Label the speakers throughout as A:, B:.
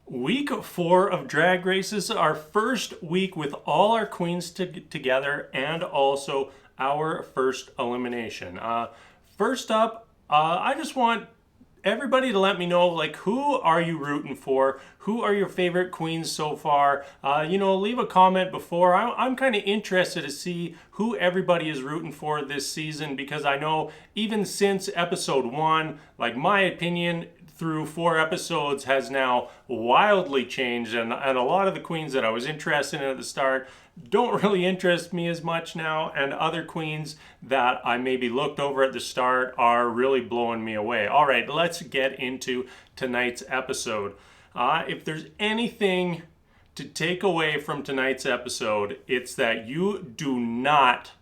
A: Week 4 of Drag Race is our first week with all our queens together and also our first elimination. First up, I just want everybody to let me know, like, who are you rooting for? Who are your favorite queens so far? Leave a comment before. I'm kind of interested to see who everybody is rooting for this season, because I know even since episode 1, like, my opinion through 4 episodes has now wildly changed, and a lot of the queens that I was interested in at the start don't really interest me as much now, and other queens that I maybe looked over at the start are really blowing me away. All right, let's get into tonight's episode. If there's anything to take away from tonight's episode, it's that you do not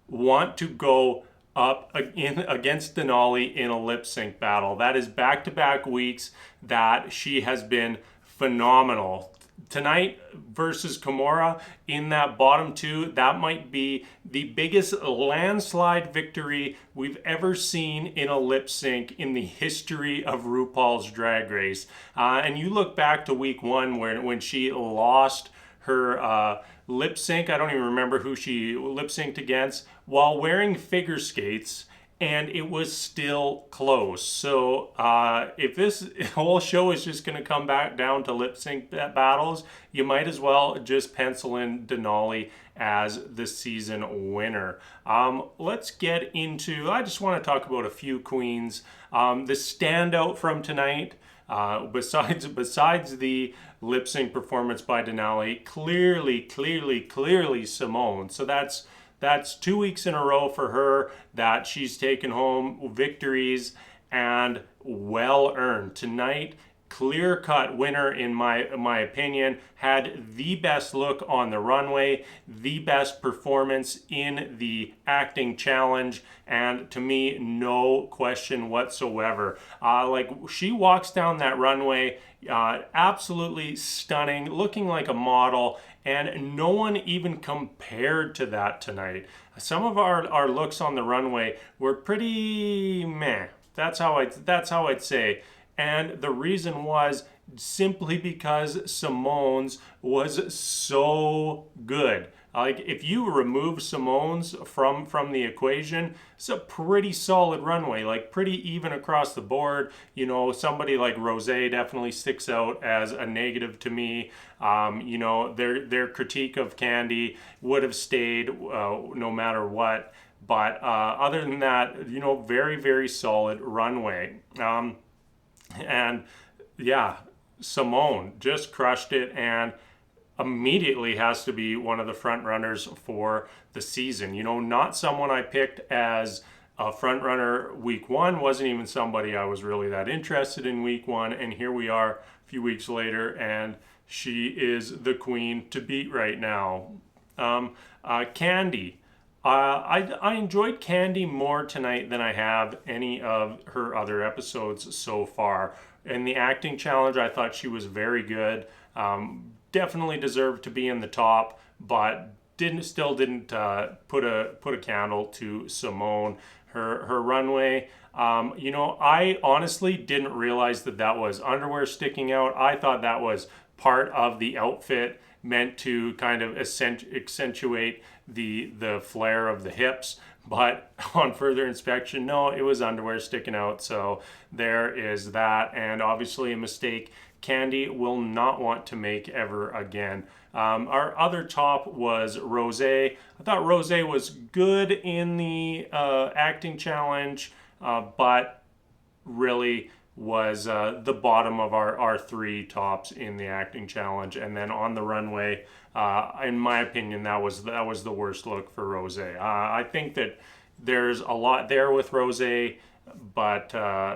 A: want to go up against Denali in a lip sync battle. That is back-to-back weeks that she has been phenomenal. Tonight versus Kahmora in that bottom 2, that might be the biggest landslide victory we've ever seen in a lip sync in the history of RuPaul's Drag Race. And you look back to week 1 when she lost her lip sync. I don't even remember who she lip synced against, while wearing figure skates, and it was still close. So if this whole show is just going to come back down to lip sync battles, you might as well just pencil in Denali as the season winner. Let's get into, I just want to talk about a few queens. The standout from tonight, besides the lip sync performance by Denali, clearly Symone. So that's 2 weeks in a row for her that she's taken home victories, and well earned. Tonight, clear-cut winner in my opinion, had the best look on the runway, the best performance in the acting challenge, and to me, no question whatsoever. She walks down that runway, absolutely stunning, looking like a model, and no one even compared to that tonight. Some of our looks on the runway were pretty meh. That's how I'd say. And the reason was simply because Symone's was so good. Like, if you remove Symone's from the equation, it's a pretty solid runway, like pretty even across the board. Somebody like Rosé definitely sticks out as a negative to me. Their critique of Candy would have stayed no matter what. But other than that, very, very solid runway. And yeah, Symone just crushed it, and immediately has to be one of the front runners for the season. Not someone I picked as a front runner week 1, wasn't even somebody I was really that interested in week 1, and here we are a few weeks later, and she is the queen to beat right now. Candy. I enjoyed Candy more tonight than I have any of her other episodes so far. In the acting challenge, I thought she was very good. Definitely deserved to be in the top, but still didn't put a candle to Symone. Her runway. I honestly didn't realize that was underwear sticking out. I thought that was part of the outfit, meant to kind of accentuate the flare of the hips, but on further inspection, no, it was underwear sticking out. So there is that, and obviously a mistake Candy will not want to make ever again. Our other top was Rosé. I thought Rosé was good in the acting challenge, but really was the bottom of our 3 tops in the acting challenge. And then on the runway, in my opinion, that was the worst look for Rosé. I think that there's a lot there with Rosé, but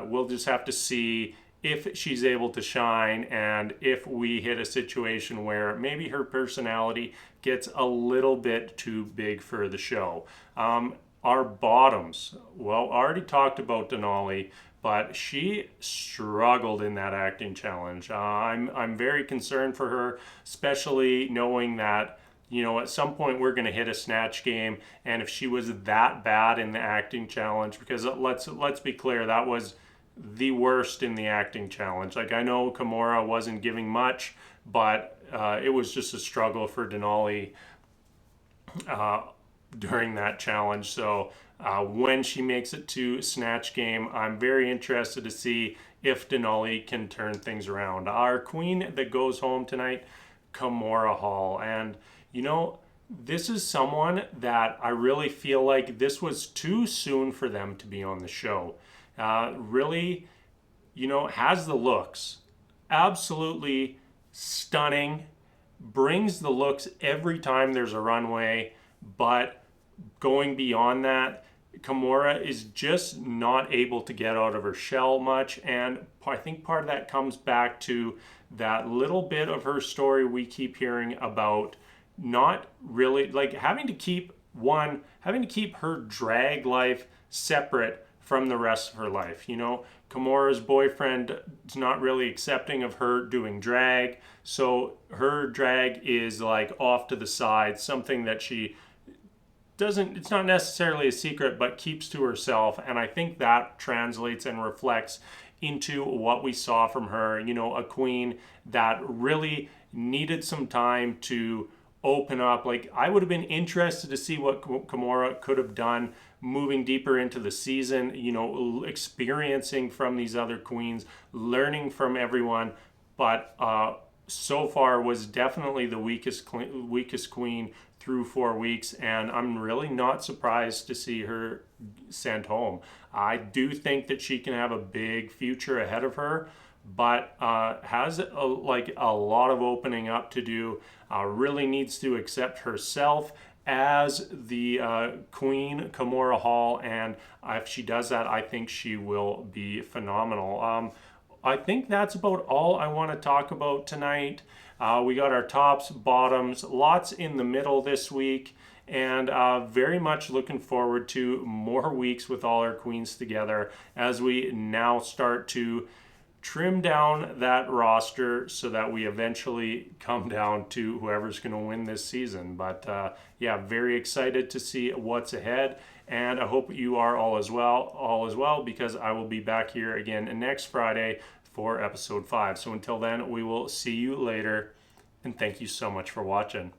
A: we'll just have to see if she's able to shine, and if we hit a situation where maybe her personality gets a little bit too big for the show. Our bottoms, well, already talked about Denali, but she struggled in that acting challenge. I'm very concerned for her, especially knowing that, at some point we're going to hit a snatch game, and if she was that bad in the acting challenge, because let's be clear, that was the worst in the acting challenge. Like, I know Kahmora wasn't giving much, but it was just a struggle for Denali during that challenge. So when she makes it to Snatch Game, I'm very interested to see if Denali can turn things around. Our queen that goes home tonight, Kahmora Hall. And, you know, this is someone that I really feel like this was too soon for them to be on the show. Really, you know, has the looks. Absolutely stunning. Brings the looks every time there's a runway. But going beyond that, Kahmora is just not able to get out of her shell much. And I think part of that comes back to that little bit of her story we keep hearing about not really, like, having to keep her drag life separate from the rest of her life. You know, Kahmora's boyfriend is not really accepting of her doing drag, so her drag is like off to the side, something that she doesn't, it's not necessarily a secret, but keeps to herself. And I think that translates and reflects into what we saw from her. You know, a queen that really needed some time to open up. Like, I would have been interested to see what Kahmora could have done moving deeper into the season, you know, experiencing from these other queens, learning from everyone. But so far was definitely the weakest queen through 4 weeks, and I'm really not surprised to see her sent home. I do think that she can have a big future ahead of her, but has a lot of opening up to do. Really needs to accept herself as the Queen Kahmora Hall, and if she does that, I think she will be phenomenal. I think that's about all I want to talk about tonight. We got our tops, bottoms, lots in the middle this week, and very much looking forward to more weeks with all our queens together as we now start to trim down that roster so that we eventually come down to whoever's going to win this season. But yeah, very excited to see what's ahead, and I hope you are all as well, because I will be back here again next Friday for episode 5. So until then, we will see you later, and thank you so much for watching.